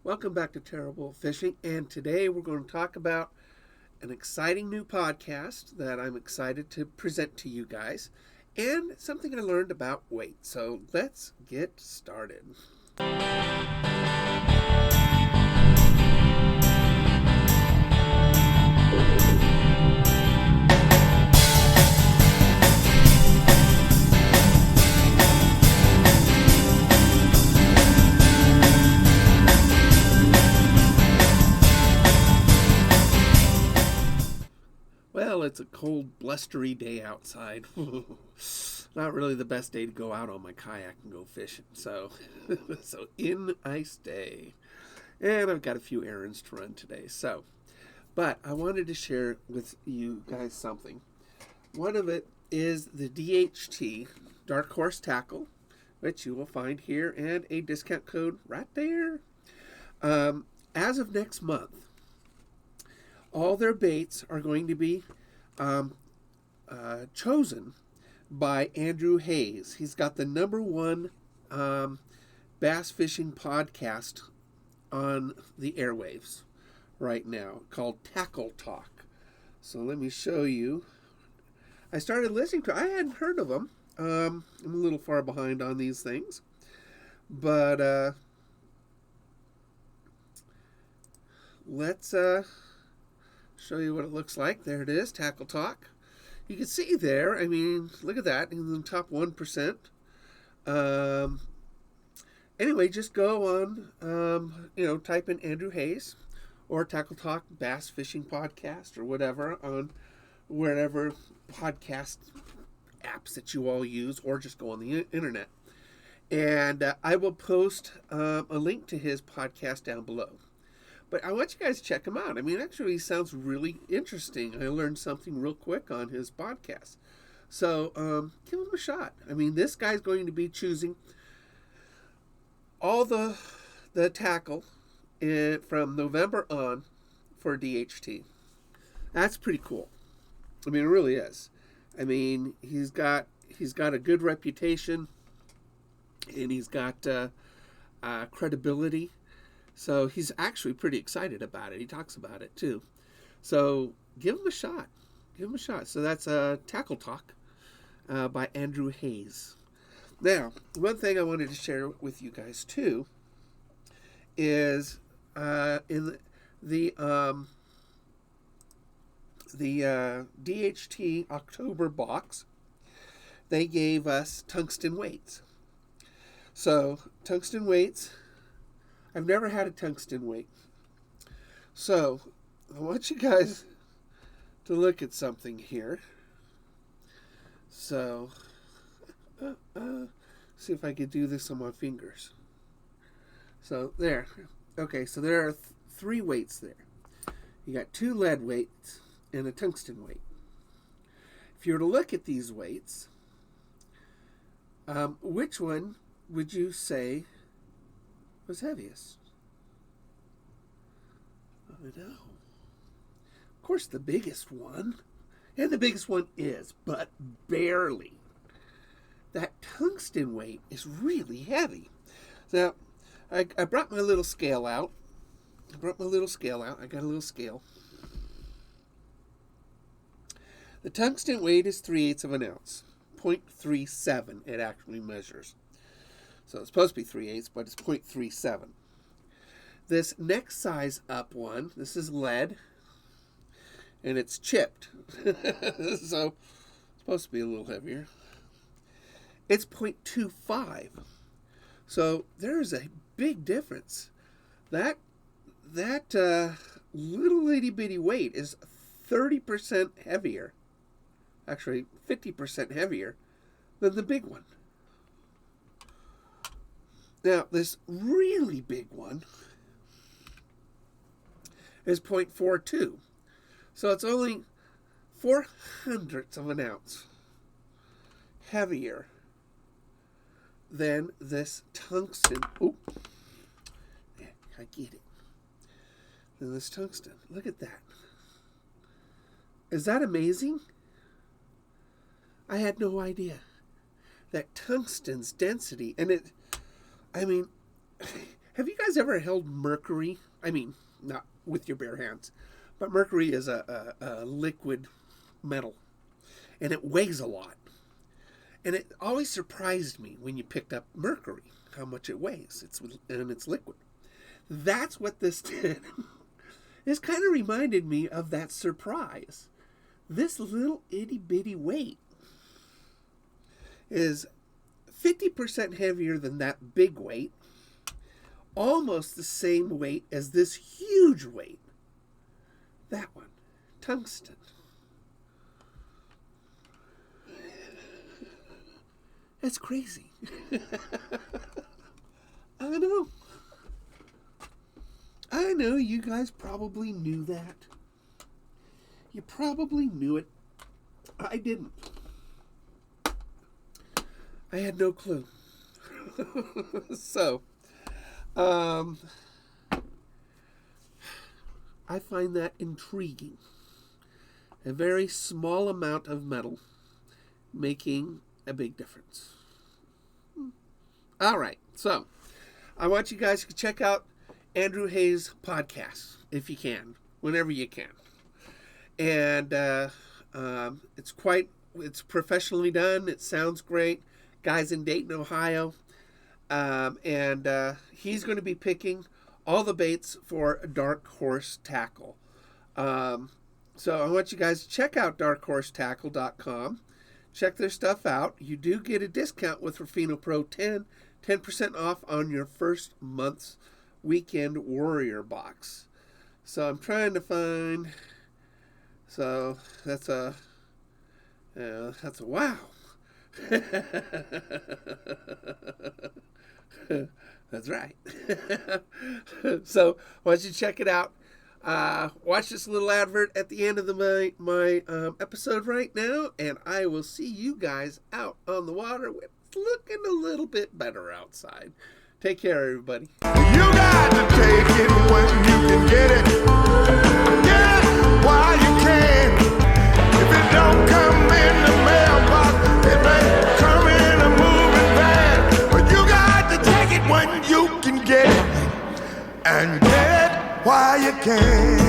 Welcome back to Terrible Fishing, and today we're going to talk about an exciting new podcast that I'm excited to present to you guys, and something I learned about weight. So let's get started. Well, it's a cold, blustery day outside. Not really the best day to go out on my kayak and go fishing. So, so in I stay. And I've got a few errands to run today. But I wanted to share with you guys something. One of it is the DHT, Dark Horse Tackle, which you will find here, and a discount code right there. As of next month, all their baits are going to be chosen by Andrew Hayes. He's got the #1 bass fishing podcast on the airwaves right now called Tackle Talk. So let me show you. I started listening to. I hadn't heard of them. I'm a little far behind on these things, but let's show you what it looks like. There it is, Tackle Talk. You can see there, I mean, look at that, in the top 1%. Anyway, just go on, type in Andrew Hayes or Tackle Talk Bass Fishing Podcast or whatever on wherever podcast apps that you all use, or just go on the internet. And I will post a link to his podcast down below. But I want you guys to check him out. I mean, actually, he sounds really interesting. I learned something real quick on his podcast. So give him a shot. I mean, this guy's going to be choosing all the tackle from November on for DHT. That's pretty cool. I mean, it really is. I mean, he's got a good reputation, and he's got credibility. So he's actually pretty excited about it. He talks about it too. So give him a shot. Give him a shot. So that's Tackle Talk by Andrew Hayes. Now, one thing I wanted to share with you guys too is in the DHT October box, they gave us Tungsten Weights. So Tungsten Weights. I've never had a tungsten weight. So, I want you guys to look at something here. So, see if I can do this on my fingers. So, there. Okay, so there are 3 weights there. You got 2 lead weights and a tungsten weight. If you were to look at these weights, which one would you say was heaviest? I know. Of course, the biggest one. And the biggest one is, but barely. That tungsten weight is really heavy. Now, I brought my little scale out. I got a little scale. The tungsten weight is 3/8 of an ounce. 0.37 it actually measures. So it's supposed to be 3/8, but it's 0.37. This next size up one, this is lead, and it's chipped. So it's supposed to be a little heavier. It's 0.25. So there's a big difference. That little itty bitty weight is 30% heavier. Actually, 50% heavier than the big one. Now, this really big one is 0.42. So it's only 0.04 of an ounce heavier than this tungsten. Oh, yeah, I get it. Than this tungsten. Look at that. Is that amazing? I had no idea that tungsten's density, and Have you guys ever held mercury? I mean, not with your bare hands, but mercury is a liquid metal, and it weighs a lot. And it always surprised me when you picked up mercury, how much it weighs. It's liquid. That's what this did. This kind of reminded me of that surprise. This little itty bitty weight is 50% heavier than that big weight, almost the same weight as this huge weight. That one, tungsten. That's crazy. I know. I know you guys probably knew that. You probably knew it. I didn't. I had no clue. So, I find that intriguing. A very small amount of metal making a big difference. All right, so I want you guys to check out Andrew Hayes' podcast if you can, whenever you can. And it's professionally done. It sounds great. Guy's in Dayton, Ohio, and he's going to be picking all the baits for Dark Horse Tackle. So I want you guys to check out darkhorsetackle.com. Check their stuff out. You do get a discount with Rufino Pro 10% off on your first month's Weekend Warrior box. So I'm trying to find. So that's a wow. That's right. So why don't you check it out? Watch this little advert at the end of my episode right now, and I will see you guys out on the water. It's looking a little bit better outside. Take care, everybody. You got to take it when you can get it. Get it while you can. If it don't come in the mailbox, it may come in a moving van. But you got to take it when you can get it. And get it while you can.